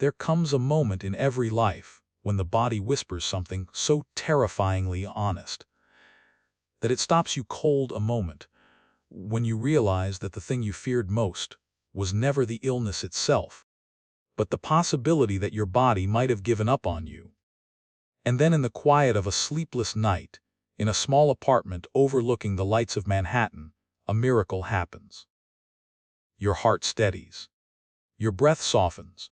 There comes a moment in every life when the body whispers something so terrifyingly honest that it stops you cold a moment, when you realize that the thing you feared most was never the illness itself, but the possibility that your body might have given up on you. And then in the quiet of a sleepless night, in a small apartment overlooking the lights of Manhattan, a miracle happens. Your heart steadies. Your breath softens.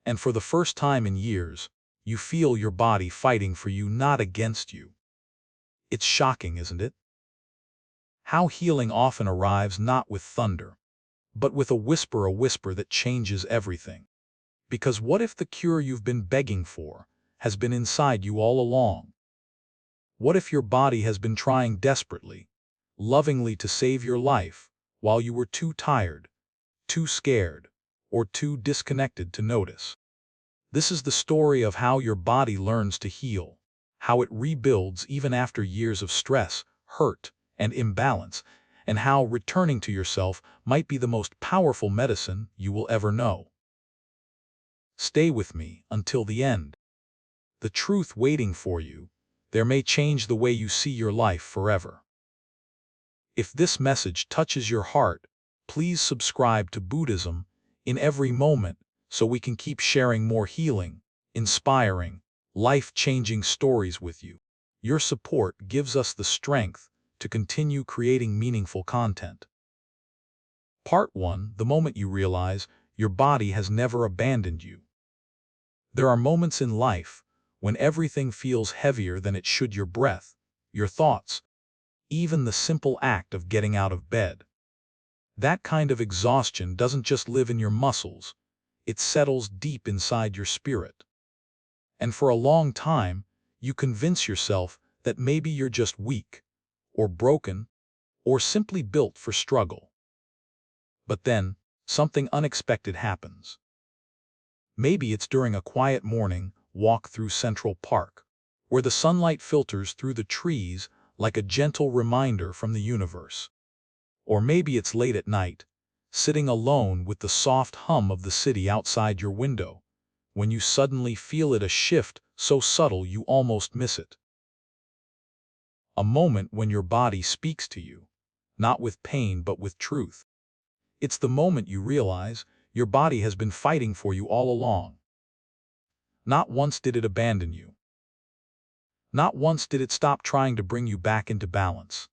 And for the first time in years, you feel your body fighting for you, not against you. It's shocking, isn't it? How healing often arrives not with thunder, but with a whisper that changes everything. Because what if the cure you've been begging for has been inside you all along? What if your body has been trying desperately, lovingly to save your life while you were too tired, too scared, or too disconnected to notice? This is the story of how your body learns to heal, how it rebuilds even after years of stress, hurt, and imbalance, and how returning to yourself might be the most powerful medicine you will ever know. Stay with me until the end. The truth waiting for you, there may change the way you see your life forever. If this message touches your heart, please subscribe to Buddhism in every moment so we can keep sharing more healing, inspiring, life-changing stories with you. Your support gives us the strength to continue creating meaningful content. Part 1: The moment you realize your body has never abandoned you. There are moments in life when everything feels heavier than it should: your breath, your thoughts, even the simple act of getting out of bed. That kind of exhaustion doesn't just live in your muscles, it settles deep inside your spirit. And for a long time, you convince yourself that maybe you're just weak, or broken, or simply built for struggle. But then, something unexpected happens. Maybe it's during a quiet morning walk through Central Park, where the sunlight filters through the trees like a gentle reminder from the universe. Or maybe it's late at night, sitting alone with the soft hum of the city outside your window, when you suddenly feel it, a shift so subtle you almost miss it. A moment when your body speaks to you, not with pain but with truth. It's the moment you realize your body has been fighting for you all along. Not once did it abandon you. Not once did it stop trying to bring you back into balance.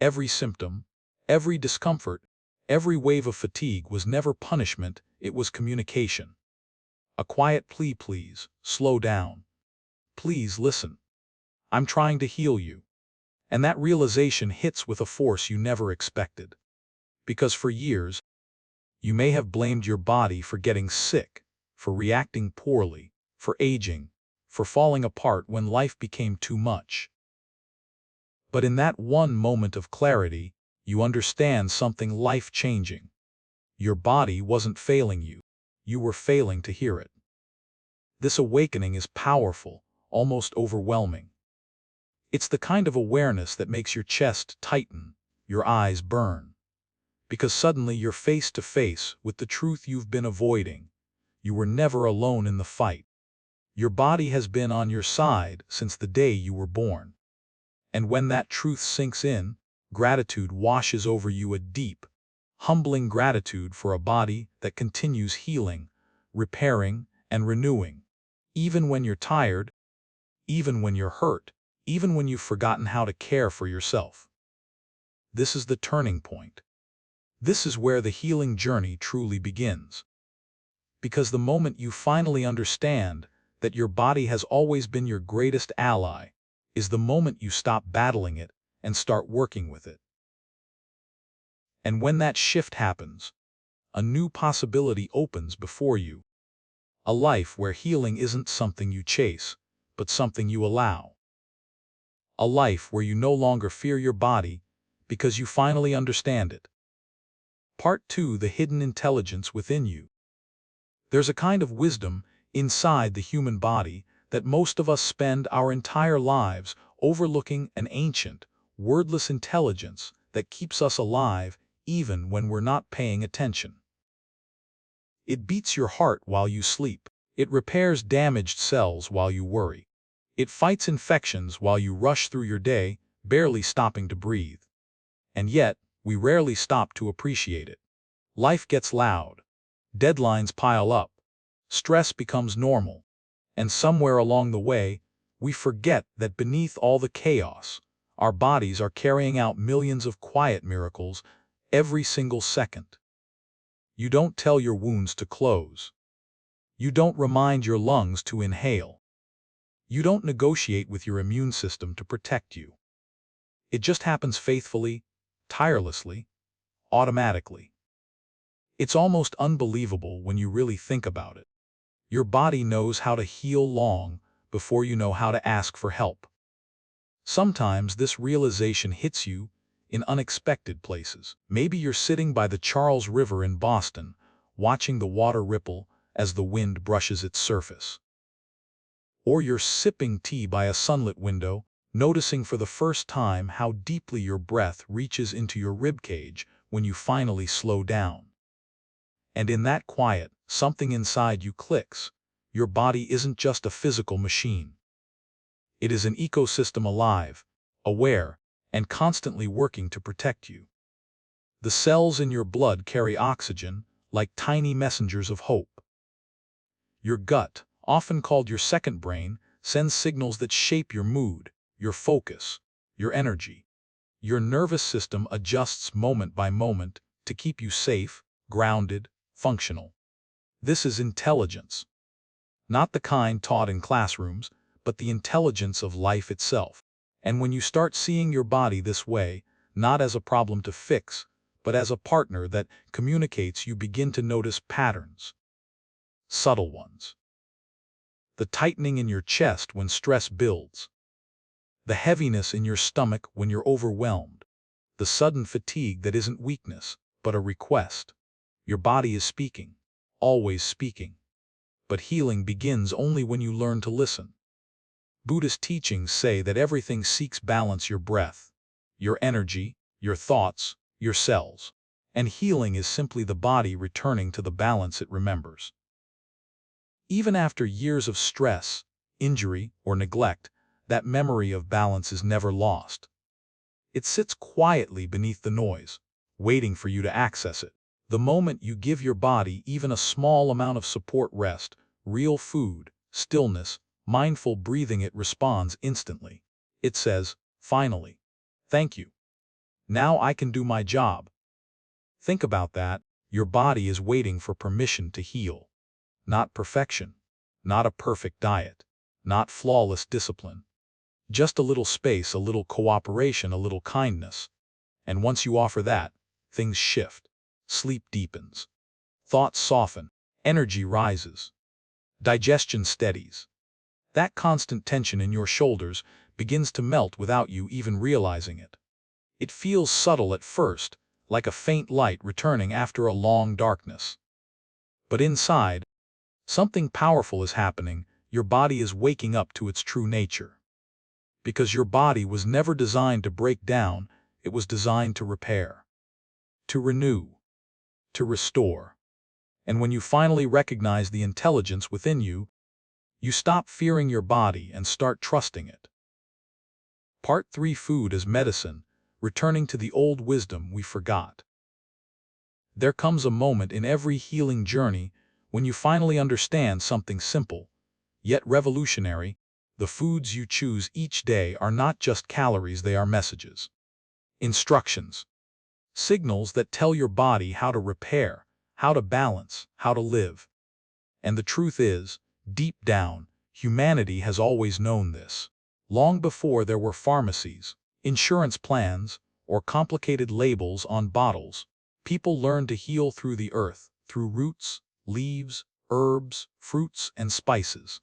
Every symptom, every discomfort, every wave of fatigue was never punishment, it was communication. A quiet plea: please, slow down. Please listen. I'm trying to heal you. And that realization hits with a force you never expected. Because for years, you may have blamed your body for getting sick, for reacting poorly, for aging, for falling apart when life became too much. But in that one moment of clarity, you understand something life-changing. Your body wasn't failing you. You were failing to hear it. This awakening is powerful, almost overwhelming. It's the kind of awareness that makes your chest tighten, your eyes burn. Because suddenly you're face to face with the truth you've been avoiding. You were never alone in the fight. Your body has been on your side since the day you were born. And when that truth sinks in, gratitude washes over you, a deep, humbling gratitude for a body that continues healing, repairing, and renewing. Even when you're tired, even when you're hurt, even when you've forgotten how to care for yourself. This is the turning point. This is where the healing journey truly begins. Because the moment you finally understand that your body has always been your greatest ally is the moment you stop battling it and start working with it. And when that shift happens, a new possibility opens before you. A life where healing isn't something you chase, but something you allow. A life where you no longer fear your body because you finally understand it. Part 2: The hidden intelligence within you. There's a kind of wisdom inside the human body that most of us spend our entire lives overlooking, an ancient, wordless intelligence that keeps us alive even when we're not paying attention. It beats your heart while you sleep. It repairs damaged cells while you worry. It fights infections while you rush through your day, barely stopping to breathe. And yet, we rarely stop to appreciate it. Life gets loud. Deadlines pile up. Stress becomes normal. And somewhere along the way, we forget that beneath all the chaos, our bodies are carrying out millions of quiet miracles every single second. You don't tell your wounds to close. You don't remind your lungs to inhale. You don't negotiate with your immune system to protect you. It just happens faithfully, tirelessly, automatically. It's almost unbelievable when you really think about it. Your body knows how to heal long before you know how to ask for help. Sometimes this realization hits you in unexpected places. Maybe you're sitting by the Charles River in Boston, watching the water ripple as the wind brushes its surface. Or you're sipping tea by a sunlit window, noticing for the first time how deeply your breath reaches into your ribcage when you finally slow down. And in that quiet, something inside you clicks. Your body isn't just a physical machine. It is an ecosystem alive, aware, and constantly working to protect you. The cells in your blood carry oxygen like tiny messengers of hope. Your gut, often called your second brain, sends signals that shape your mood, your focus, your energy. Your nervous system adjusts moment by moment to keep you safe, grounded, functional. This is intelligence. Not the kind taught in classrooms, but the intelligence of life itself. And when you start seeing your body this way, not as a problem to fix, but as a partner that communicates, you begin to notice patterns. Subtle ones. The tightening in your chest when stress builds. The heaviness in your stomach when you're overwhelmed. The sudden fatigue that isn't weakness, but a request. Your body is speaking, always speaking. But healing begins only when you learn to listen. Buddhist teachings say that everything seeks balance: your breath, your energy, your thoughts, your cells. And healing is simply the body returning to the balance it remembers. Even after years of stress, injury, or neglect, that memory of balance is never lost. It sits quietly beneath the noise, waiting for you to access it. The moment you give your body even a small amount of support, rest, real food, stillness, mindful breathing, it responds instantly. It says, finally, thank you. Now I can do my job. Think about that. Your body is waiting for permission to heal. Not perfection, not a perfect diet, not flawless discipline. Just a little space, a little cooperation, a little kindness. And once you offer that, things shift. Sleep deepens. Thoughts soften. Energy rises. Digestion steadies. That constant tension in your shoulders begins to melt without you even realizing it. It feels subtle at first, like a faint light returning after a long darkness. But inside, something powerful is happening. Your body is waking up to its true nature. Because your body was never designed to break down, it was designed to repair, to renew, to restore. And when you finally recognize the intelligence within you, you stop fearing your body and start trusting it. Part 3: Food as Medicine, returning to the old wisdom we forgot. There comes a moment in every healing journey when you finally understand something simple, yet revolutionary. The foods you choose each day are not just calories, they are messages. Instructions. Signals that tell your body how to repair, how to balance, how to live. And the truth is, deep down, humanity has always known this. Long before there were pharmacies, insurance plans, or complicated labels on bottles, people learned to heal through the earth, through roots, leaves, herbs, fruits, and spices.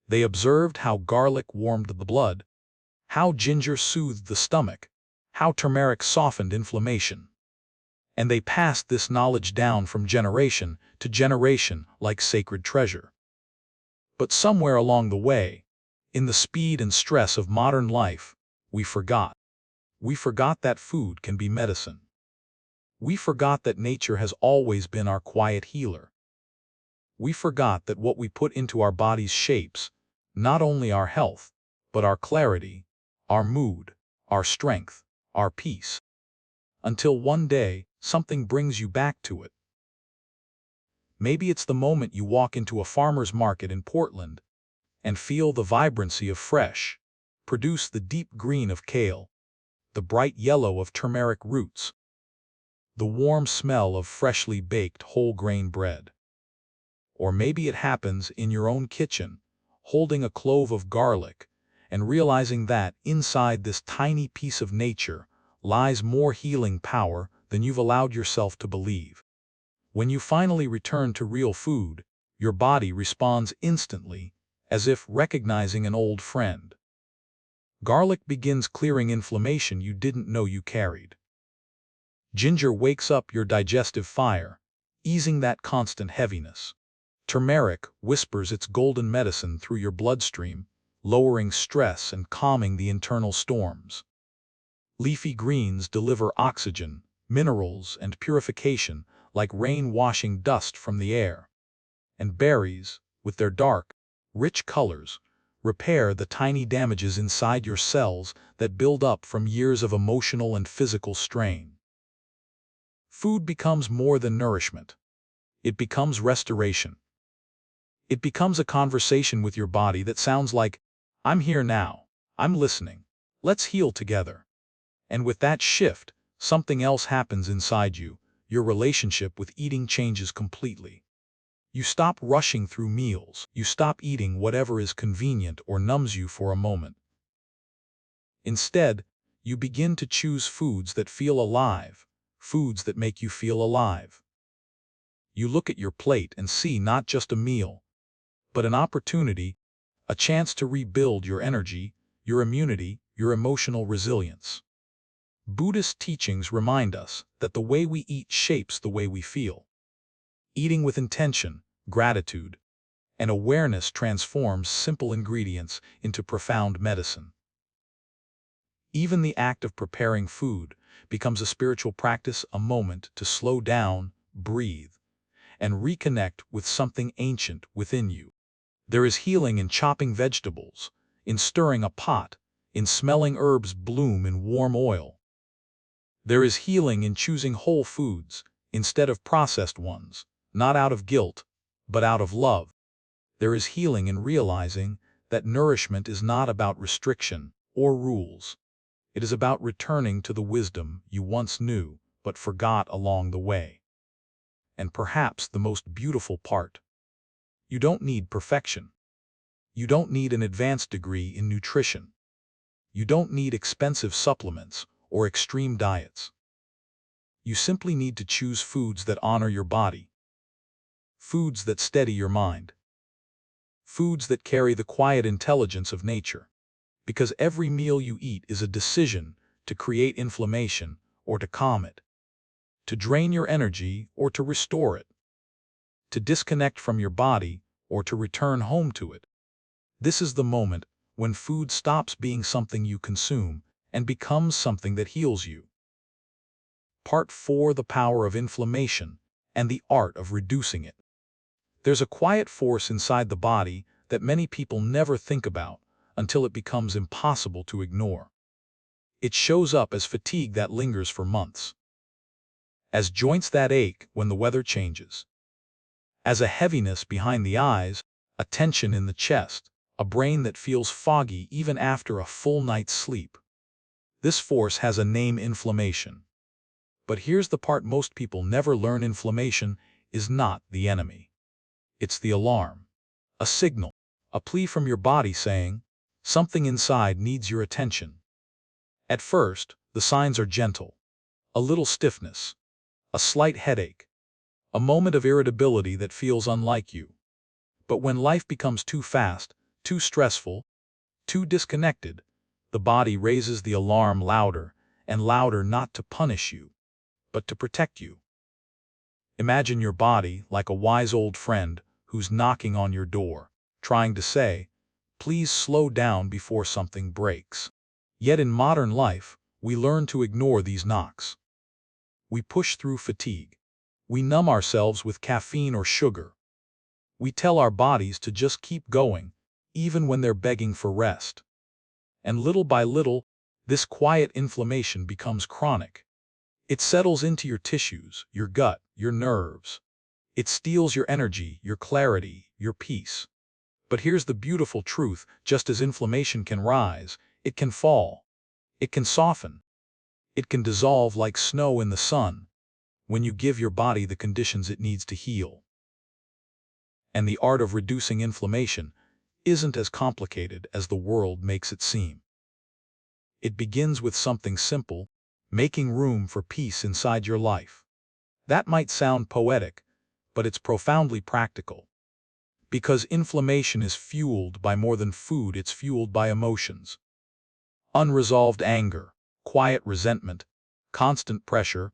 They observed how garlic warmed the blood, how ginger soothed the stomach, how turmeric softened inflammation. And they passed this knowledge down from generation to generation like sacred treasure. But somewhere along the way, in the speed and stress of modern life, we forgot. We forgot that food can be medicine. We forgot that nature has always been our quiet healer. We forgot that what we put into our bodies shapes not only our health, but our clarity, our mood, our strength, our peace. Until one day, something brings you back to it. Maybe it's the moment you walk into a farmer's market in Portland and feel the vibrancy of fresh produce, the deep green of kale, the bright yellow of turmeric roots, the warm smell of freshly baked whole-grain bread. Or maybe it happens in your own kitchen, holding a clove of garlic and realizing that inside this tiny piece of nature lies more healing power than you've allowed yourself to believe. When you finally return to real food, your body responds instantly, as if recognizing an old friend. Garlic begins clearing inflammation you didn't know you carried. Ginger wakes up your digestive fire, easing that constant heaviness. Turmeric whispers its golden medicine through your bloodstream, lowering stress and calming the internal storms. Leafy greens deliver oxygen, minerals, and purification like rain washing dust from the air. And berries, with their dark, rich colors, repair the tiny damages inside your cells that build up from years of emotional and physical strain. Food becomes more than nourishment. It becomes restoration. It becomes a conversation with your body that sounds like, "I'm here now, I'm listening, let's heal together." And with that shift, something else happens inside you. Your relationship with eating changes completely. You stop rushing through meals. You stop eating whatever is convenient or numbs you for a moment. Instead, you begin to choose foods that feel alive, foods that make you feel alive. You look at your plate and see not just a meal, but an opportunity, a chance to rebuild your energy, your immunity, your emotional resilience. Buddhist teachings remind us that the way we eat shapes the way we feel. Eating with intention, gratitude, and awareness transforms simple ingredients into profound medicine. Even the act of preparing food becomes a spiritual practice, a moment to slow down, breathe, and reconnect with something ancient within you. There is healing in chopping vegetables, in stirring a pot, in smelling herbs bloom in warm oil. There is healing in choosing whole foods instead of processed ones, not out of guilt, but out of love. There is healing in realizing that nourishment is not about restriction or rules. It is about returning to the wisdom you once knew but forgot along the way. And perhaps the most beautiful part, you don't need perfection. You don't need an advanced degree in nutrition. You don't need expensive supplements or extreme diets. You simply need to choose foods that honor your body, foods that steady your mind, foods that carry the quiet intelligence of nature. Because every meal you eat is a decision to create inflammation or to calm it, to drain your energy or to restore it, to disconnect from your body or to return home to it. This is the moment when food stops being something you consume and becomes something that heals you. Part 4: The Power of Inflammation and the Art of Reducing It. There's a quiet force inside the body that many people never think about until it becomes impossible to ignore. It shows up as fatigue that lingers for months, as joints that ache when the weather changes, as a heaviness behind the eyes, a tension in the chest, a brain that feels foggy even after a full night's sleep. This force has a name: inflammation. But here's the part most people never learn: inflammation is not the enemy. It's the alarm, a signal, a plea from your body saying, something inside needs your attention. At first, the signs are gentle: a little stiffness, a slight headache, a moment of irritability that feels unlike you. But when life becomes too fast, too stressful, too disconnected, the body raises the alarm louder and louder, not to punish you, but to protect you. Imagine your body like a wise old friend who's knocking on your door, trying to say, "Please slow down before something breaks." Yet in modern life, we learn to ignore these knocks. We push through fatigue. We numb ourselves with caffeine or sugar. We tell our bodies to just keep going, even when they're begging for rest. And little by little, this quiet inflammation becomes chronic. It settles into your tissues, your gut, your nerves. It steals your energy, your clarity, your peace. But here's the beautiful truth: just as inflammation can rise, it can fall. It can soften. It can dissolve like snow in the sun when you give your body the conditions it needs to heal. And the art of reducing inflammation isn't as complicated as the world makes it seem. It begins with something simple: making room for peace inside your life. That might sound poetic, but it's profoundly practical. Because inflammation is fueled by more than food, it's fueled by emotions. Unresolved anger, quiet resentment, constant pressure,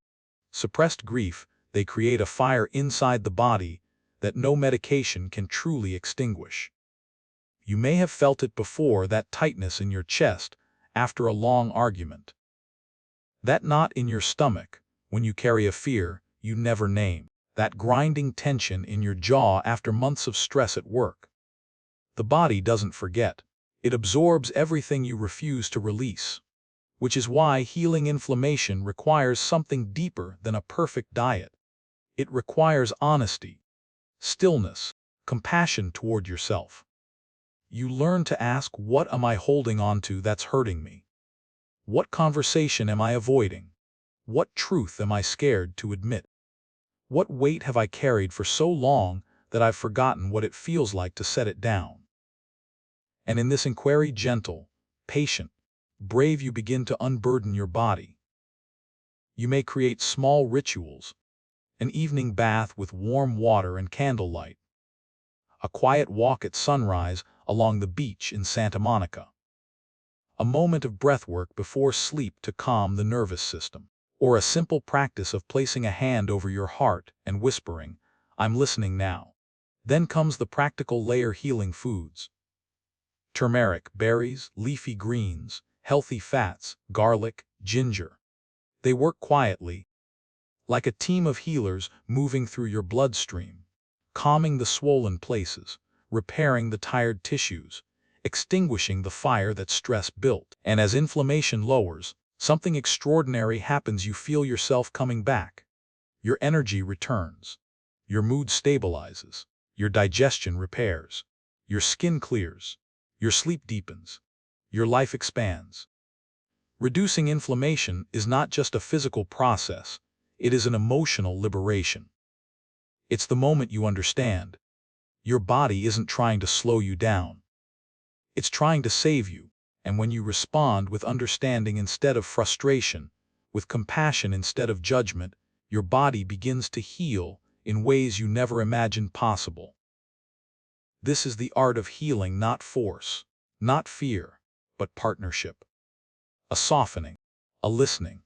suppressed grief, they create a fire inside the body that no medication can truly extinguish. You may have felt it before: that tightness in your chest after a long argument. That knot in your stomach when you carry a fear you never name. That grinding tension in your jaw after months of stress at work. The body doesn't forget. It absorbs everything you refuse to release. Which is why healing inflammation requires something deeper than a perfect diet. It requires honesty, stillness, compassion toward yourself. You learn to ask, what am I holding on to that's hurting me? What conversation am I avoiding? What truth am I scared to admit? What weight have I carried for so long that I've forgotten what it feels like to set it down? And in this inquiry, gentle, patient, brave, you begin to unburden your body. You may create small rituals: an evening bath with warm water and candlelight, a quiet walk at sunrise along the beach in Santa Monica, a moment of breathwork before sleep to calm the nervous system, or a simple practice of placing a hand over your heart and whispering, "I'm listening now." Then comes the practical layer: healing foods. Turmeric, berries, leafy greens, healthy fats, garlic, ginger. They work quietly, like a team of healers moving through your bloodstream, calming the swollen places, repairing the tired tissues, extinguishing the fire that stress built. And as inflammation lowers, something extraordinary happens. You feel yourself coming back. Your energy returns. Your mood stabilizes. Your digestion repairs. Your skin clears. Your sleep deepens. Your life expands. Reducing inflammation is not just a physical process, it is an emotional liberation. It's the moment you understand. Your body isn't trying to slow you down. It's trying to save you. And when you respond with understanding instead of frustration, with compassion instead of judgment, your body begins to heal in ways you never imagined possible. This is the art of healing: not force, not fear, but partnership. A softening, a listening,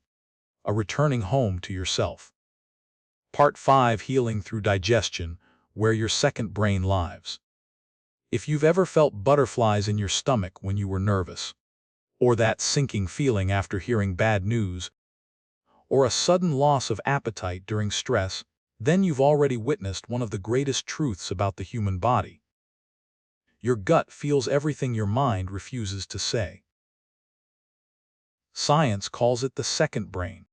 a returning home to yourself. Part 5: Healing through Digestion, where your second brain lives. If you've ever felt butterflies in your stomach when you were nervous, or that sinking feeling after hearing bad news, or a sudden loss of appetite during stress, then you've already witnessed one of the greatest truths about the human body. Your gut feels everything your mind refuses to say. Science calls it the second brain.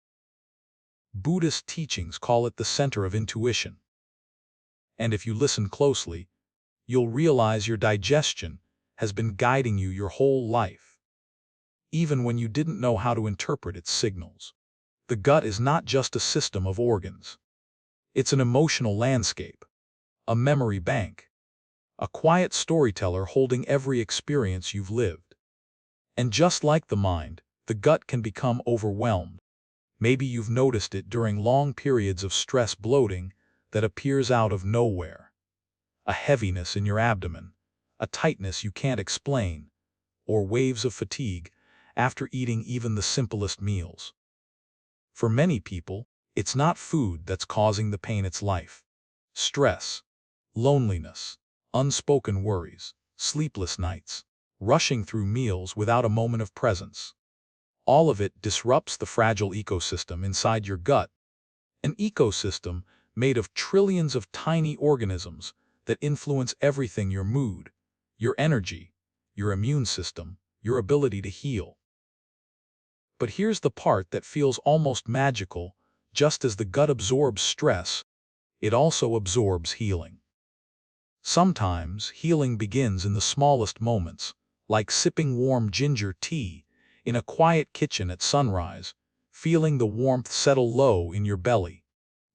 Buddhist teachings call it the center of intuition. And if you listen closely, you'll realize your digestion has been guiding you your whole life, even when you didn't know how to interpret its signals. The gut is not just a system of organs. It's an emotional landscape, a memory bank, a quiet storyteller holding every experience you've lived. And just like the mind, the gut can become overwhelmed. Maybe you've noticed it during long periods of stress: bloating that appears out of nowhere, a heaviness in your abdomen, a tightness you can't explain, or waves of fatigue after eating even the simplest meals. For many people, it's not food that's causing the pain, it's life. Stress, loneliness, unspoken worries, sleepless nights, rushing through meals without a moment of presence. All of it disrupts the fragile ecosystem inside your gut, an ecosystem made of trillions of tiny organisms that influence everything: your mood, your energy, your immune system, your ability to heal. But here's the part that feels almost magical: just as the gut absorbs stress, it also absorbs healing. Sometimes healing begins in the smallest moments, like sipping warm ginger tea in a quiet kitchen at sunrise, feeling the warmth settle low in your belly,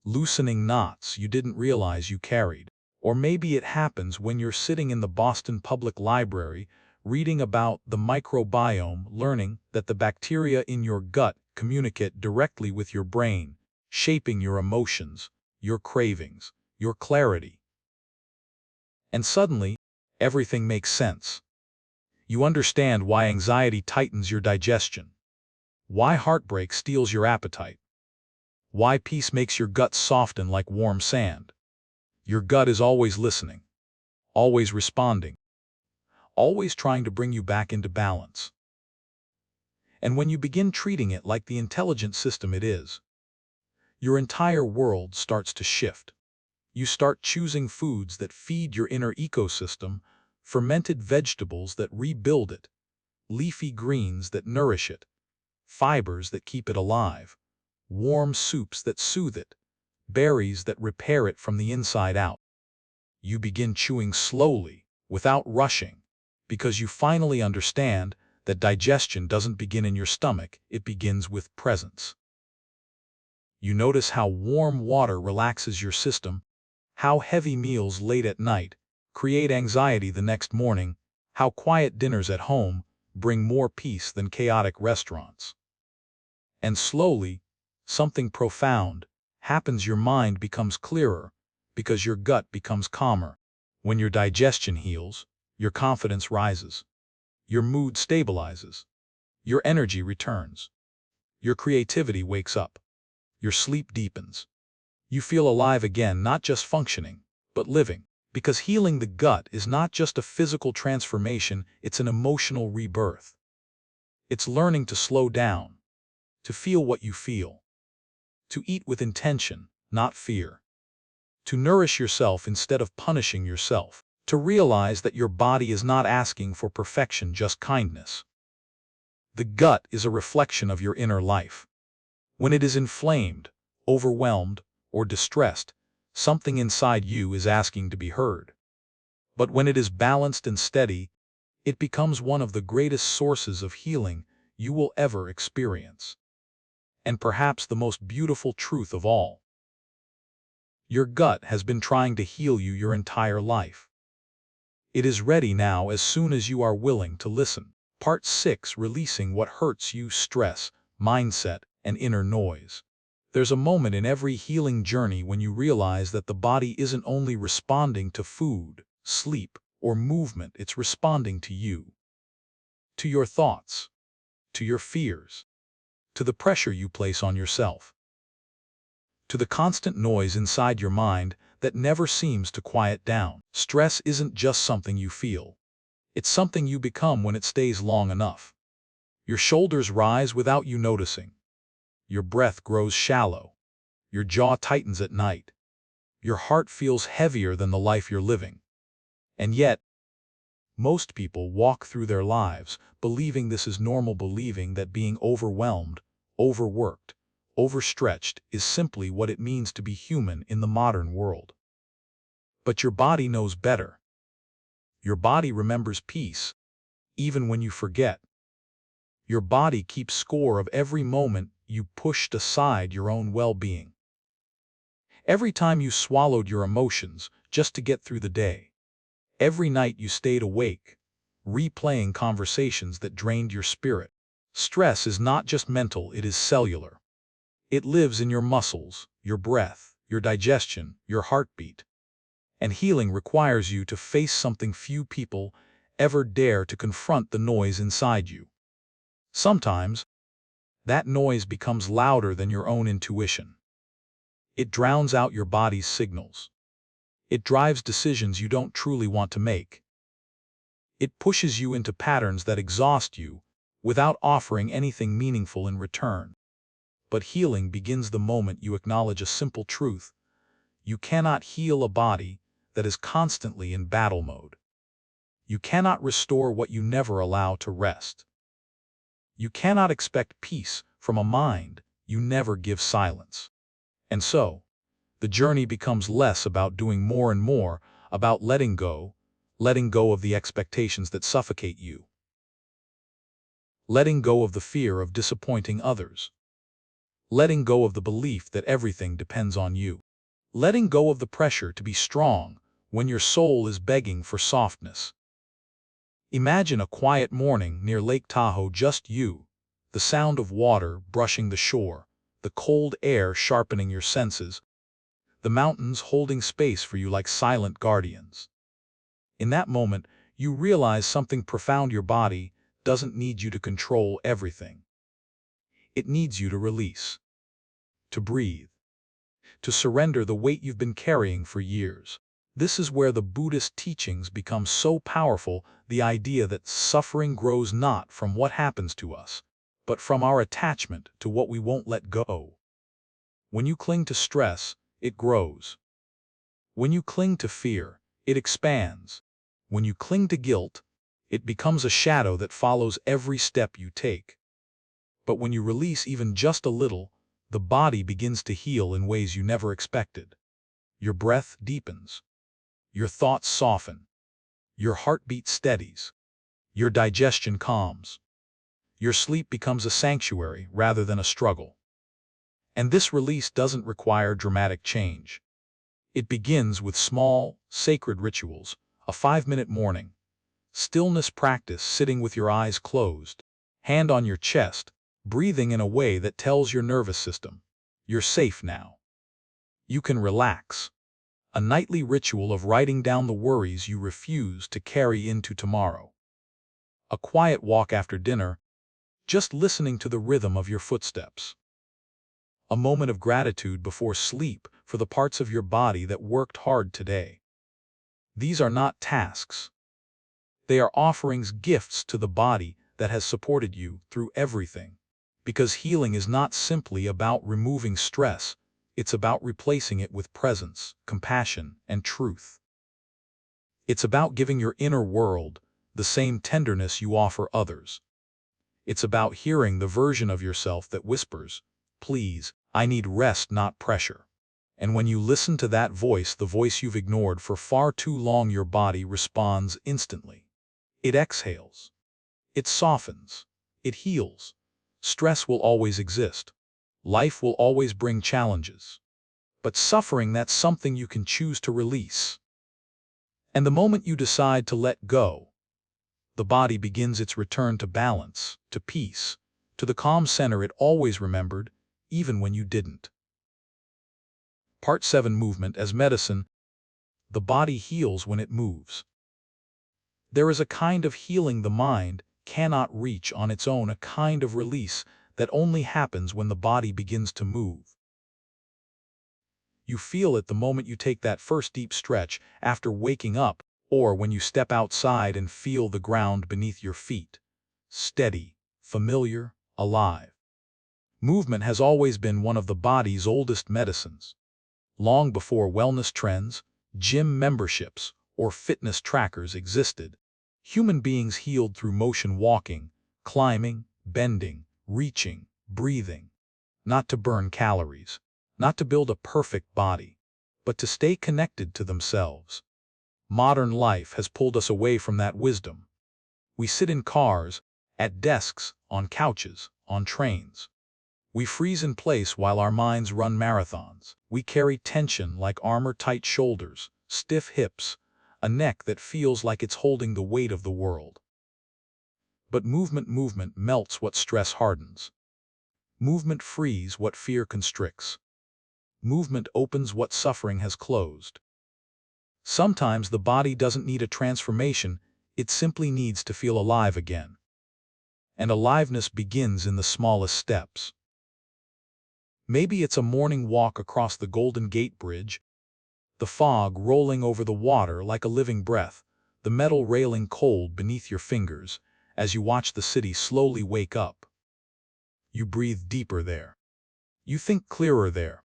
loosening knots you didn't realize you carried. Or maybe it happens when you're sitting in the Boston Public Library, reading about the microbiome, learning that the bacteria in your gut communicate directly with your brain, shaping your emotions, your cravings, your clarity. And suddenly, everything makes sense. You understand why anxiety tightens your digestion, why heartbreak steals your appetite, why peace makes your gut soften like warm sand. Your gut is always listening, always responding, always trying to bring you back into balance. And when you begin treating it like the intelligent system it is, your entire world starts to shift. You start choosing foods that feed your inner ecosystem, fermented vegetables that rebuild it, leafy greens that nourish it, fibers that keep it alive, warm soups that soothe it, berries that repair it from the inside out. You begin chewing slowly, without rushing, because you finally understand that digestion doesn't begin in your stomach, it begins with presence. You notice how warm water relaxes your system, how heavy meals late at night create anxiety the next morning, how quiet dinners at home bring more peace than chaotic restaurants. And slowly, something profound happens: your mind becomes clearer, because your gut becomes calmer. When your digestion heals, your confidence rises, your mood stabilizes, your energy returns, your creativity wakes up, your sleep deepens. You feel alive again, not just functioning, but living. Because healing the gut is not just a physical transformation, it's an emotional rebirth. It's learning to slow down, to feel what you feel, to eat with intention, not fear, to nourish yourself instead of punishing yourself, to realize that your body is not asking for perfection, just kindness. The gut is a reflection of your inner life. When it is inflamed, overwhelmed, or distressed, something inside you is asking to be heard. But when it is balanced and steady, it becomes one of the greatest sources of healing you will ever experience. And perhaps the most beautiful truth of all: your gut has been trying to heal you your entire life. It is ready now as soon as you are willing to listen. Part 6: Releasing What Hurts You: Stress, Mindset, and Inner Noise. There's a moment in every healing journey when you realize that the body isn't only responding to food, sleep, or movement, it's responding to you. To your thoughts, to your fears, to the pressure you place on yourself, to the constant noise inside your mind that never seems to quiet down. Stress isn't just something you feel. It's something you become when it stays long enough. Your shoulders rise without you noticing. Your breath grows shallow. Your jaw tightens at night. Your heart feels heavier than the life you're living. And yet, most people walk through their lives believing this is normal, believing that being overwhelmed, overworked, overstretched is simply what it means to be human in the modern world. But your body knows better. Your body remembers peace, even when you forget. Your body keeps score of every moment you pushed aside your own well-being. Every time you swallowed your emotions just to get through the day. Every night you stayed awake, replaying conversations that drained your spirit. Stress is not just mental, it is cellular. It lives in your muscles, your breath, your digestion, your heartbeat. And healing requires you to face something few people ever dare to confront: the noise inside you. Sometimes, that noise becomes louder than your own intuition. It drowns out your body's signals. It drives decisions you don't truly want to make. It pushes you into patterns that exhaust you without offering anything meaningful in return. But healing begins the moment you acknowledge a simple truth: you cannot heal a body that is constantly in battle mode. You cannot restore what you never allow to rest. You cannot expect peace from a mind you never give silence. And so, the journey becomes less about doing more and more, about letting go of the expectations that suffocate you, letting go of the fear of disappointing others, letting go of the belief that everything depends on you, letting go of the pressure to be strong when your soul is begging for softness. Imagine a quiet morning near Lake Tahoe, just you, the sound of water brushing the shore, the cold air sharpening your senses, the mountains holding space for you like silent guardians. In that moment, you realize something profound: your body doesn't need you to control everything. It needs you to release, to breathe, to surrender the weight you've been carrying for years. This is where the Buddhist teachings become so powerful, the idea that suffering grows not from what happens to us, but from our attachment to what we won't let go. When you cling to stress, it grows. When you cling to fear, it expands. When you cling to guilt, it becomes a shadow that follows every step you take. But when you release even just a little, the body begins to heal in ways you never expected. Your breath deepens. Your thoughts soften. Your heartbeat steadies. Your digestion calms. Your sleep becomes a sanctuary rather than a struggle. And this release doesn't require dramatic change. It begins with small, sacred rituals: a 5-minute morning stillness practice, sitting with your eyes closed, hand on your chest, breathing in a way that tells your nervous system, you're safe now. You can relax. A nightly ritual of writing down the worries you refuse to carry into tomorrow. A quiet walk after dinner, just listening to the rhythm of your footsteps. A moment of gratitude before sleep for the parts of your body that worked hard today. These are not tasks. They are offerings, gifts to the body that has supported you through everything. Because healing is not simply about removing stress, it's about replacing it with presence, compassion, and truth. It's about giving your inner world the same tenderness you offer others. It's about hearing the version of yourself that whispers, "Please, I need rest, not pressure." And when you listen to that voice, the voice you've ignored for far too long, your body responds instantly. It exhales. It softens. It heals. Stress will always exist. Life will always bring challenges. But suffering, that's something you can choose to release. And the moment you decide to let go, the body begins its return to balance, to peace, to the calm center it always remembered, even when you didn't. Part 7: Movement as Medicine. The body heals when it moves. There is a kind of healing the mind cannot reach on its own, a kind of release that only happens when the body begins to move. You feel it the moment you take that first deep stretch after waking up, or when you step outside and feel the ground beneath your feet. Steady, familiar, alive. Movement has always been one of the body's oldest medicines. Long before wellness trends, gym memberships, or fitness trackers existed, human beings healed through motion: walking, climbing, bending, reaching, breathing. Not to burn calories, not to build a perfect body, but to stay connected to themselves. Modern life has pulled us away from that wisdom. We sit in cars, at desks, on couches, on trains. We freeze in place while our minds run marathons. We carry tension like armor-tight shoulders, stiff hips, a neck that feels like it's holding the weight of the world. But movement melts what stress hardens. Movement frees what fear constricts. Movement opens what suffering has closed. Sometimes the body doesn't need a transformation, it simply needs to feel alive again. And aliveness begins in the smallest steps. Maybe it's a morning walk across the Golden Gate Bridge, the fog rolling over the water like a living breath, the metal railing cold beneath your fingers as you watch the city slowly wake up. You breathe deeper there. You think clearer there.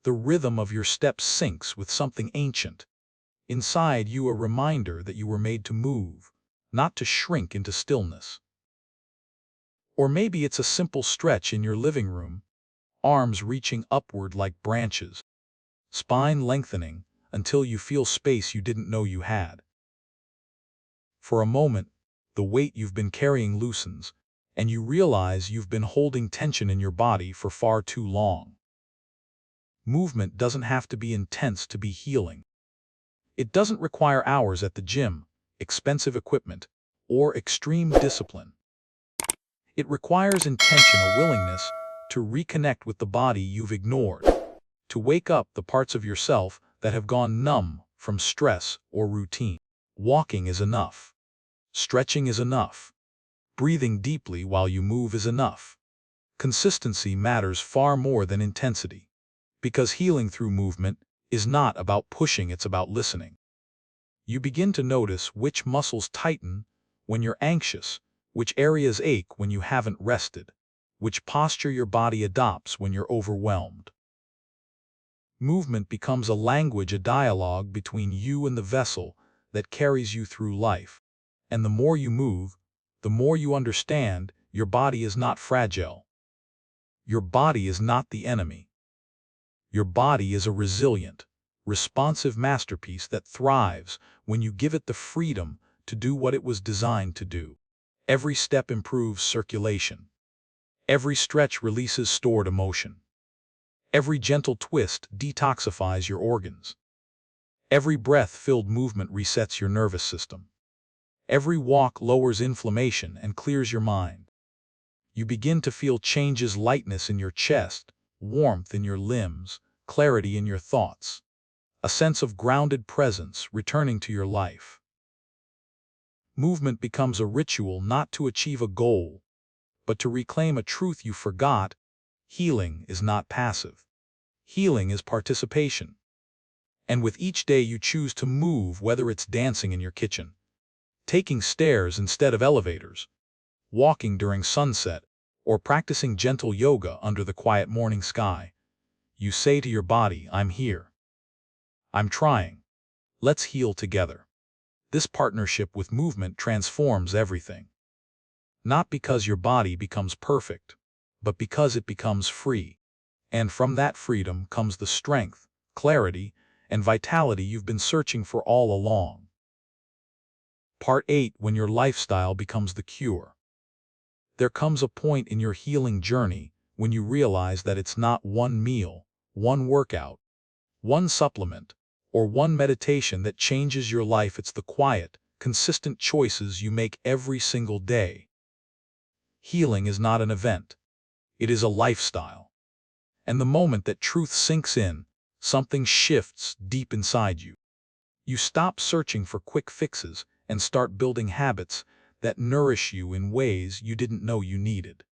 The rhythm of your steps syncs with something ancient. Inside you, a reminder that you were made to move, not to shrink into stillness. Or maybe it's a simple stretch in your living room, arms reaching upward like branches, spine lengthening until you feel space you didn't know you had. For a moment, the weight you've been carrying loosens, and you realize you've been holding tension in your body for far too long. Movement doesn't have to be intense to be healing. It doesn't require hours at the gym, expensive equipment, or extreme discipline. It requires intention, a willingness to reconnect with the body you've ignored, to wake up the parts of yourself that have gone numb from stress or routine. Walking is enough. Stretching is enough. Breathing deeply while you move is enough. Consistency matters far more than intensity, because healing through movement is not about pushing, it's about listening. You begin to notice which muscles tighten when you're anxious, which areas ache when you haven't rested, which posture your body adopts when you're overwhelmed. Movement becomes a language, a dialogue between you and the vessel that carries you through life. And the more you move, the more you understand your body is not fragile. Your body is not the enemy. Your body is a resilient, responsive masterpiece that thrives when you give it the freedom to do what it was designed to do. Every step improves circulation. Every stretch releases stored emotion. Every gentle twist detoxifies your organs. Every breath-filled movement resets your nervous system. Every walk lowers inflammation and clears your mind. You begin to feel changes: lightness in your chest, warmth in your limbs, clarity in your thoughts, a sense of grounded presence returning to your life. Movement becomes a ritual, not to achieve a goal, but to reclaim a truth you forgot. Healing is not passive. Healing is participation. And with each day you choose to move, whether it's dancing in your kitchen, taking stairs instead of elevators, walking during sunset, or practicing gentle yoga under the quiet morning sky, you say to your body, I'm here. I'm trying. Let's heal together. This partnership with movement transforms everything. Not because your body becomes perfect, but because it becomes free. And from that freedom comes the strength, clarity, and vitality you've been searching for all along. Part 8. When your lifestyle becomes the cure. There comes a point in your healing journey when you realize that it's not one meal, one workout, one supplement, or one meditation that changes your life. It's the quiet, consistent choices you make every single day. Healing is not an event. It is a lifestyle. And the moment that truth sinks in, something shifts deep inside you. You stop searching for quick fixes and start building habits that nourish you in ways you didn't know you needed.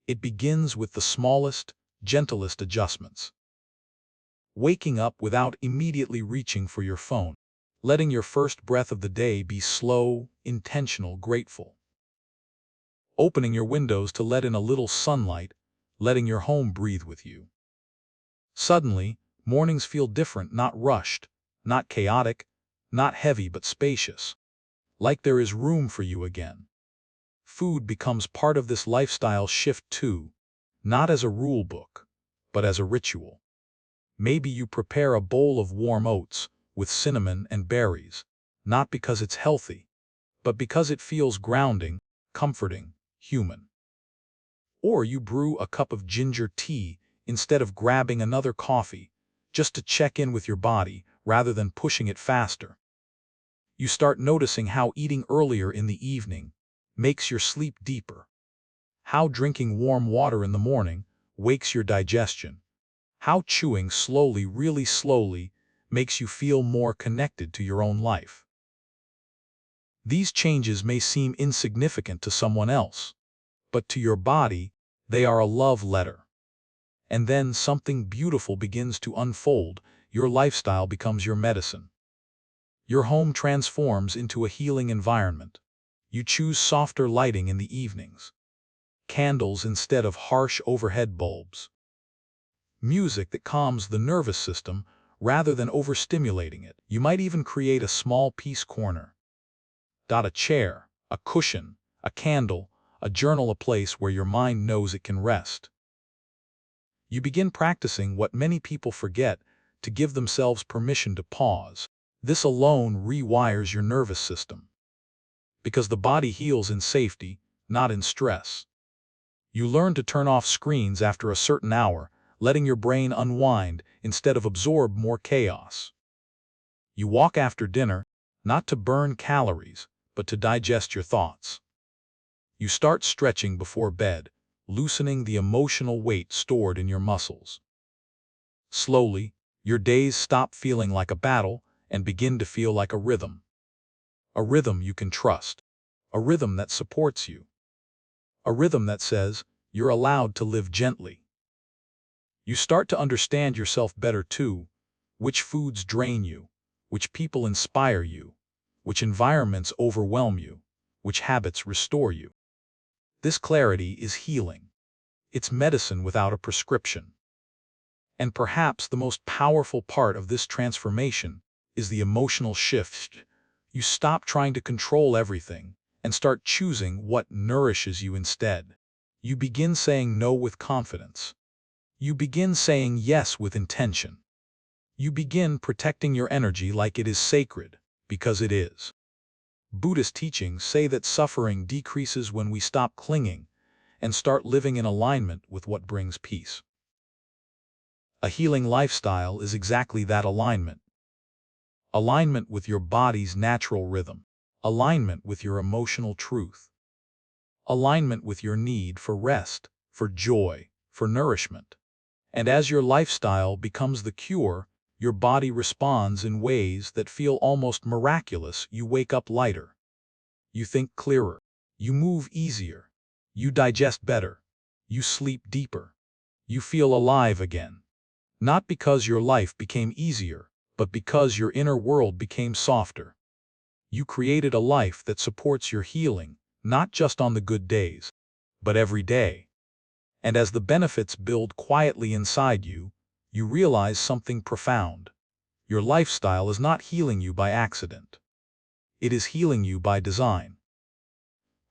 It begins with the smallest, gentlest adjustments. Waking up without immediately reaching for your phone. Letting your first breath of the day be slow, intentional, grateful. Opening your windows to let in a little sunlight, letting your home breathe with you. Suddenly, mornings feel different, not rushed, not chaotic, not heavy but spacious. Like there is room for you again. Food becomes part of this lifestyle shift too, not as a rule book, but as a ritual. Maybe you prepare a bowl of warm oats with cinnamon and berries, not because it's healthy, but because it feels grounding, comforting, human. Or you brew a cup of ginger tea instead of grabbing another coffee, just to check in with your body rather than pushing it faster. You start noticing how eating earlier in the evening makes your sleep deeper, how drinking warm water in the morning wakes your digestion, how chewing slowly, really slowly, makes you feel more connected to your own life. These changes may seem insignificant to someone else, but to your body, they are a love letter. And then something beautiful begins to unfold. Your lifestyle becomes your medicine. Your home transforms into a healing environment. You choose softer lighting in the evenings, candles instead of harsh overhead bulbs, music that calms the nervous system rather than overstimulating it. You might even create a small peace corner. A chair, a cushion, a candle, a journal, a place where your mind knows it can rest. You begin practicing what many people forget, to give themselves permission to pause. This alone rewires your nervous system. Because the body heals in safety, not in stress. You learn to turn off screens after a certain hour, letting your brain unwind instead of absorb more chaos. You walk after dinner, not to burn calories, but to digest your thoughts. You start stretching before bed, loosening the emotional weight stored in your muscles. Slowly, your days stop feeling like a battle and begin to feel like a rhythm. A rhythm you can trust. A rhythm that supports you. A rhythm that says you're allowed to live gently. You start to understand yourself better too, which foods drain you, which people inspire you, which environments overwhelm you, which habits restore you. This clarity is healing. It's medicine without a prescription. And perhaps the most powerful part of this transformation is the emotional shift. You stop trying to control everything and start choosing what nourishes you instead. You begin saying no with confidence. You begin saying yes with intention. You begin protecting your energy like it is sacred, because it is. Buddhist teachings say that suffering decreases when we stop clinging and start living in alignment with what brings peace. A healing lifestyle is exactly that alignment. Alignment with your body's natural rhythm. Alignment with your emotional truth. Alignment with your need for rest, for joy, for nourishment. And as your lifestyle becomes the cure, your body responds in ways that feel almost miraculous. You wake up lighter. You think clearer. You move easier. You digest better. You sleep deeper. You feel alive again. Not because your life became easier, but because your inner world became softer. You created a life that supports your healing, not just on the good days, but every day. And as the benefits build quietly inside you, you realize something profound. Your lifestyle is not healing you by accident. It is healing you by design.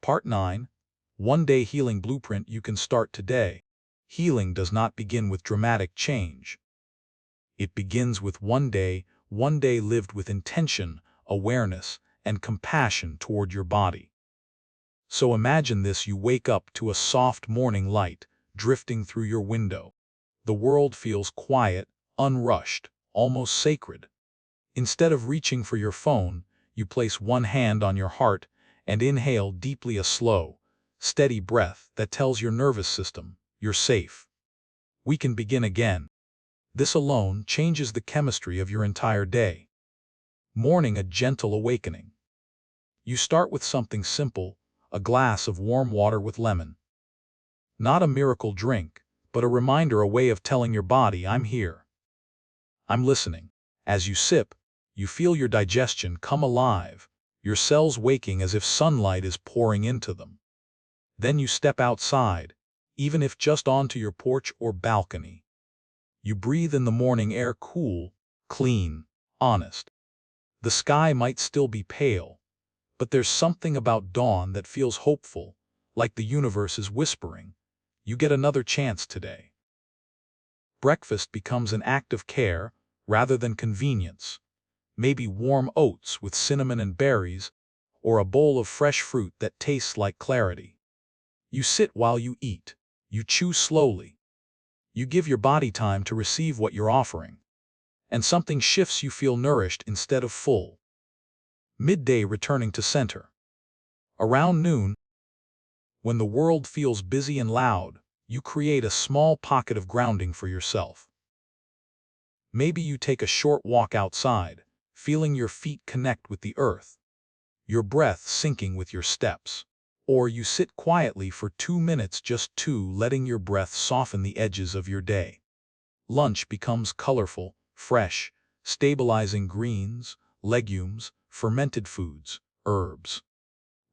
Part 9. One-day healing blueprint you can start today. Healing does not begin with dramatic change. It begins with one day lived with intention, awareness, and compassion toward your body. So imagine this: you wake up to a soft morning light drifting through your window. The world feels quiet, unrushed, almost sacred. Instead of reaching for your phone, you place one hand on your heart and inhale deeply, a slow, steady breath that tells your nervous system, you're safe. We can begin again. This alone changes the chemistry of your entire day. Morning, a gentle awakening. You start with something simple, a glass of warm water with lemon. Not a miracle drink, but a reminder, a way of telling your body, I'm here. I'm listening. As you sip, you feel your digestion come alive, your cells waking as if sunlight is pouring into them. Then you step outside, even if just onto your porch or balcony. You breathe in the morning air, cool, clean, honest. The sky might still be pale, but there's something about dawn that feels hopeful, like the universe is whispering, you get another chance today. Breakfast becomes an act of care rather than convenience. Maybe warm oats with cinnamon and berries, or a bowl of fresh fruit that tastes like clarity. You sit while you eat. You chew slowly. You give your body time to receive what you're offering. And something shifts: you feel nourished instead of full. Midday, returning to center. Around noon, when the world feels busy and loud, you create a small pocket of grounding for yourself. Maybe you take a short walk outside, feeling your feet connect with the earth, your breath syncing with your steps. Or you sit quietly for 2 minutes, just two, letting your breath soften the edges of your day. Lunch becomes colorful, fresh, stabilizing greens, legumes, fermented foods, herbs.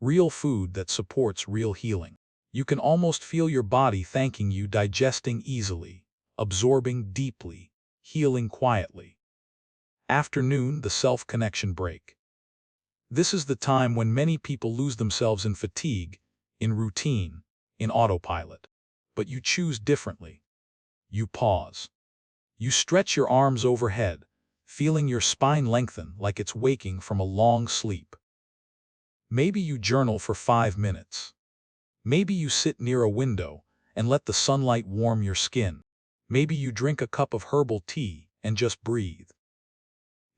Real food that supports real healing. You can almost feel your body thanking you, digesting easily, absorbing deeply, healing quietly. Afternoon, the self-connection break. This is the time when many people lose themselves in fatigue, in routine, in autopilot. But you choose differently. You pause. You stretch your arms overhead, feeling your spine lengthen like it's waking from a long sleep. Maybe you journal for 5 minutes. Maybe you sit near a window and let the sunlight warm your skin. Maybe you drink a cup of herbal tea and just breathe.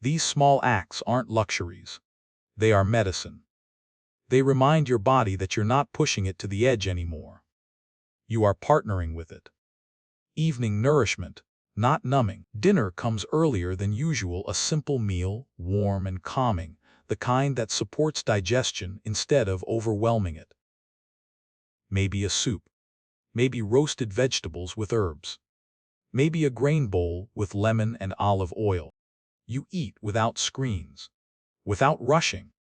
These small acts aren't luxuries. They are medicine. They remind your body that you're not pushing it to the edge anymore. You are partnering with it. Evening nourishment, not numbing. Dinner comes earlier than usual, a simple meal, warm and calming, the kind that supports digestion instead of overwhelming it. Maybe a soup. Maybe roasted vegetables with herbs. Maybe a grain bowl with lemon and olive oil. You eat without screens, without rushing,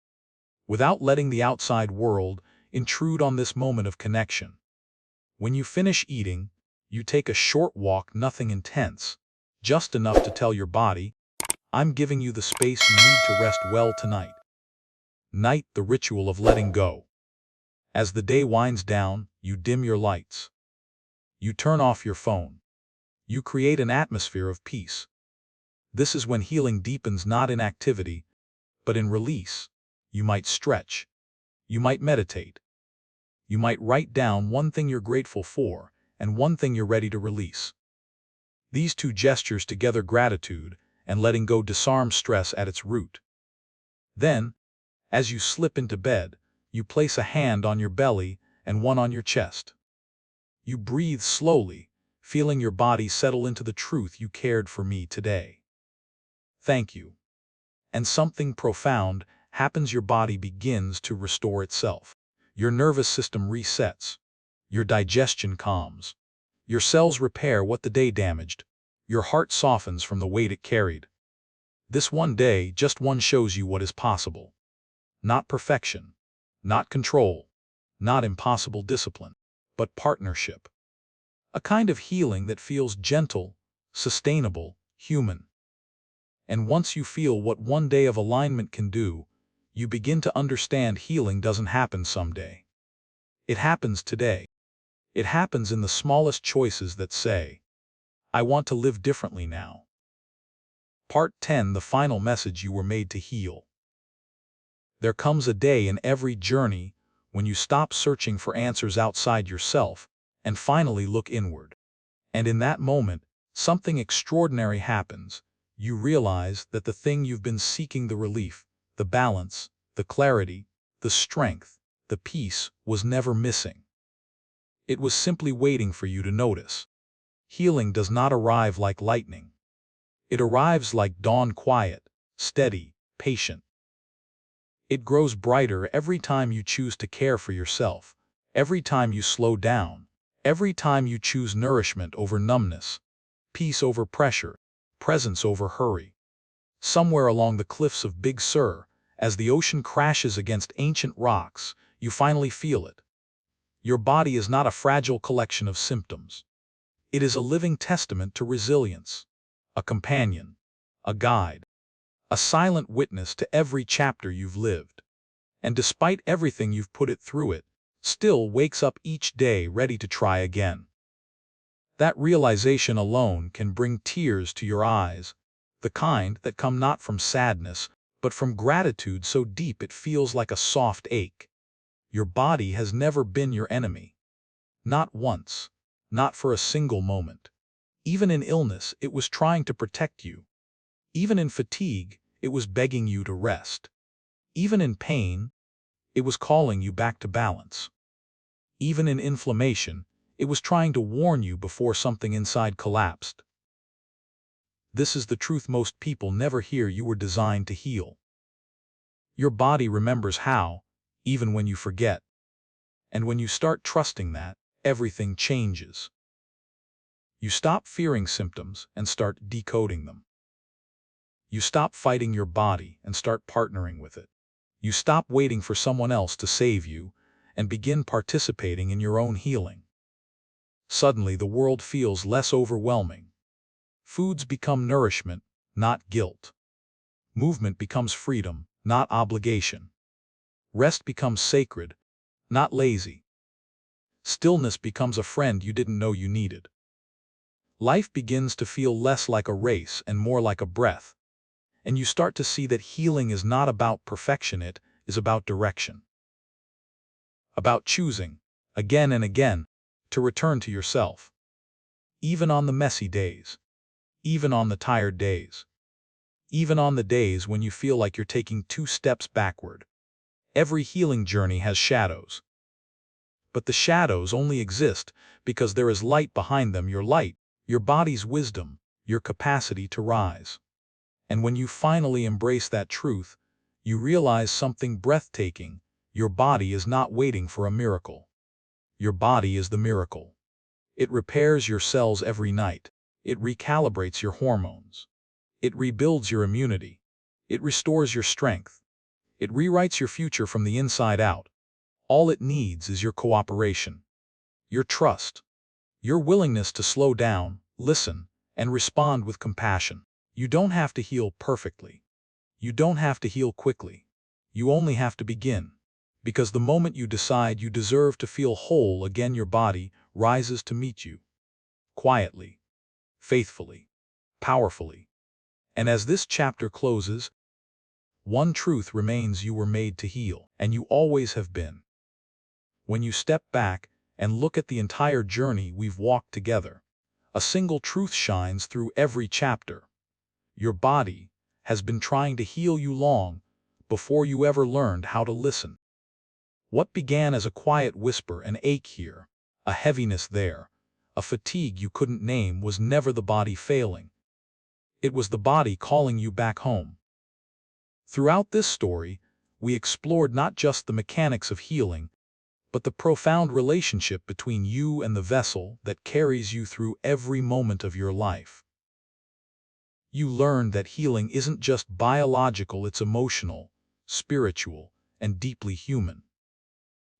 without letting the outside world intrude on this moment of connection. When you finish eating, you take a short walk, nothing intense, just enough to tell your body, I'm giving you the space you need to rest well tonight. Night, the ritual of letting go. As the day winds down, you dim your lights. You turn off your phone. You create an atmosphere of peace. This is when healing deepens, not in activity, but in release. You might stretch. You might meditate. You might write down one thing you're grateful for and one thing you're ready to release. These two gestures together, gratitude and letting go, disarm stress at its root. Then, as you slip into bed, you place a hand on your belly and one on your chest. You breathe slowly, feeling your body settle into the truth: you cared for me today. Thank you. And something profound happens. Your body begins to restore itself. Your nervous system resets. Your digestion calms. Your cells repair what the day damaged. Your heart softens from the weight it carried. This one day, just one, shows you what is possible. Not perfection, not control, not impossible discipline, but partnership. A kind of healing that feels gentle, sustainable, human. And once you feel what one day of alignment can do, you begin to understand healing doesn't happen someday. It happens today. It happens in the smallest choices that say, I want to live differently now. Part 10. The final message: you were made to heal. There comes a day in every journey when you stop searching for answers outside yourself and finally look inward. And in that moment, something extraordinary happens. You realize that the thing you've been seeking, the relief, the balance, the clarity, the strength, the peace, was never missing. It was simply waiting for you to notice. Healing does not arrive like lightning. It arrives like dawn, quiet, steady, patient. It grows brighter every time you choose to care for yourself, every time you slow down, every time you choose nourishment over numbness, peace over pressure, presence over hurry. Somewhere along the cliffs of Big Sur, as the ocean crashes against ancient rocks, you finally feel it. Your body is not a fragile collection of symptoms. It is a living testament to resilience, a companion, a guide, a silent witness to every chapter you've lived. And despite everything you've put it through, it still wakes up each day ready to try again. That realization alone can bring tears to your eyes, the kind that come not from sadness, but from gratitude so deep it feels like a soft ache. Your body has never been your enemy. Not once, not for a single moment. Even in illness, it was trying to protect you. Even in fatigue, it was begging you to rest. Even in pain, it was calling you back to balance. Even in inflammation, it was trying to warn you before something inside collapsed. This is the truth most people never hear: you were designed to heal. Your body remembers how, even when you forget. And when you start trusting that, everything changes. You stop fearing symptoms and start decoding them. You stop fighting your body and start partnering with it. You stop waiting for someone else to save you and begin participating in your own healing. Suddenly, the world feels less overwhelming. Foods become nourishment, not guilt. Movement becomes freedom, not obligation. Rest becomes sacred, not lazy. Stillness becomes a friend you didn't know you needed. Life begins to feel less like a race and more like a breath, and you start to see that healing is not about perfection, it is about direction. About choosing, again and again, to return to yourself. Even on the messy days. Even on the tired days. Even on the days when you feel like you're taking 2 steps backward. Every healing journey has shadows. But the shadows only exist because there is light behind them, your light, your body's wisdom, your capacity to rise. And when you finally embrace that truth, you realize something breathtaking. Your body is not waiting for a miracle. Your body is the miracle. It repairs your cells every night. It recalibrates your hormones. It rebuilds your immunity. It restores your strength. It rewrites your future from the inside out. All it needs is your cooperation, your trust, your willingness to slow down, listen, and respond with compassion. You don't have to heal perfectly. You don't have to heal quickly. You only have to begin. Because the moment you decide you deserve to feel whole again, your body rises to meet you. Quietly, faithfully, powerfully. And as this chapter closes, one truth remains: you were made to heal, and you always have been. When you step back and look at the entire journey we've walked together, a single truth shines through every chapter. Your body has been trying to heal you long before you ever learned how to listen. What began as a quiet whisper, an ache here, a heaviness there, a fatigue you couldn't name, was never the body failing. It was the body calling you back home. Throughout this story, we explored not just the mechanics of healing, but the profound relationship between you and the vessel that carries you through every moment of your life. You learned that healing isn't just biological, it's emotional, spiritual, and deeply human.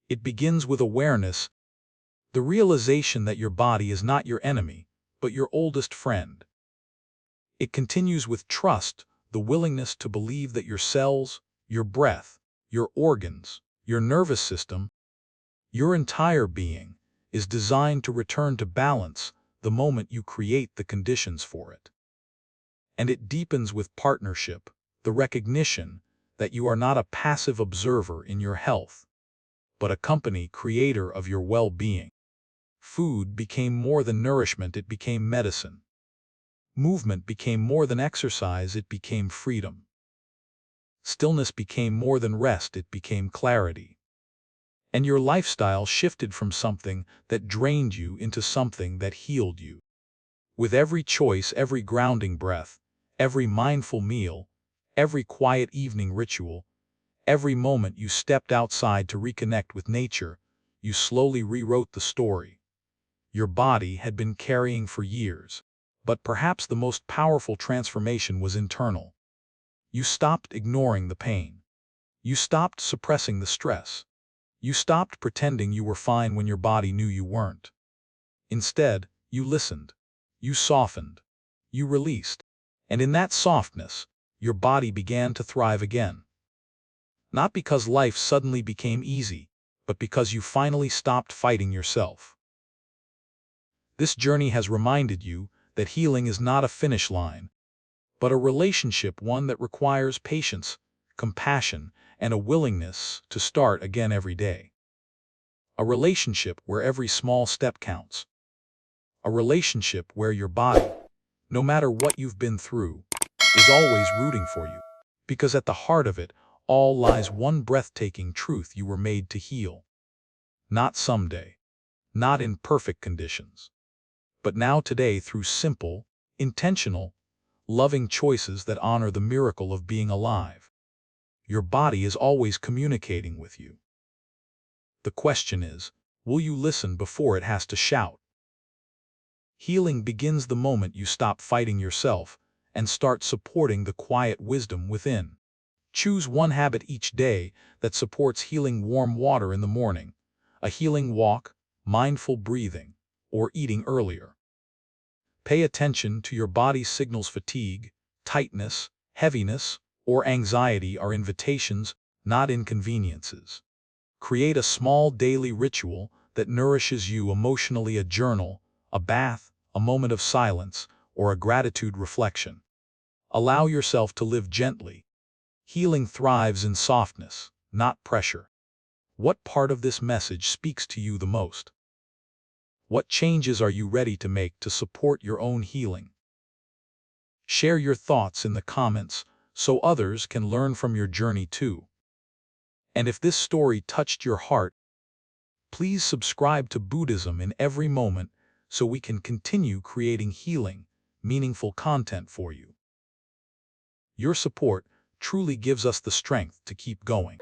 It begins with awareness, the realization that your body is not your enemy, but your oldest friend. It continues with trust, the willingness to believe that your cells, your breath, your organs, your nervous system, your entire being is designed to return to balance the moment you create the conditions for it. And it deepens with partnership, the recognition that you are not a passive observer in your health, but a creator of your well-being. Food became more than nourishment, it became medicine. Movement became more than exercise, it became freedom. Stillness became more than rest, it became clarity. And your lifestyle shifted from something that drained you into something that healed you. With every choice, every grounding breath, every mindful meal, every quiet evening ritual, every moment you stepped outside to reconnect with nature, you slowly rewrote the story your body had been carrying for years. But perhaps the most powerful transformation was internal. You stopped ignoring the pain. You stopped suppressing the stress. You stopped pretending you were fine when your body knew you weren't. Instead, you listened. You softened. You released. And in that softness, your body began to thrive again. Not because life suddenly became easy, but because you finally stopped fighting yourself. This journey has reminded you that healing is not a finish line, but a relationship, one that requires patience, compassion, and a willingness to start again every day. A relationship where every small step counts. A relationship where your body, no matter what you've been through, is always rooting for you. Because at the heart of it all lies one breathtaking truth: you were made to heal. Not someday, not in perfect conditions, but now, today, through simple, intentional, loving choices that honor the miracle of being alive. Your body is always communicating with you. The question is, will you listen before it has to shout? Healing begins the moment you stop fighting yourself and start supporting the quiet wisdom within. Choose one habit each day that supports healing: warm water in the morning, a healing walk, mindful breathing, or eating earlier. Pay attention to your body's signals: fatigue, tightness, heaviness, or anxiety are invitations, not inconveniences. Create a small daily ritual that nourishes you emotionally: a journal, a bath, a moment of silence, or a gratitude reflection. Allow yourself to live gently. Healing thrives in softness, not pressure. What part of this message speaks to you the most? What changes are you ready to make to support your own healing? Share your thoughts in the comments so others can learn from your journey too. And if this story touched your heart, please subscribe to Buddhism in every moment so we can continue creating healing, meaningful content for you. Your support truly gives us the strength to keep going.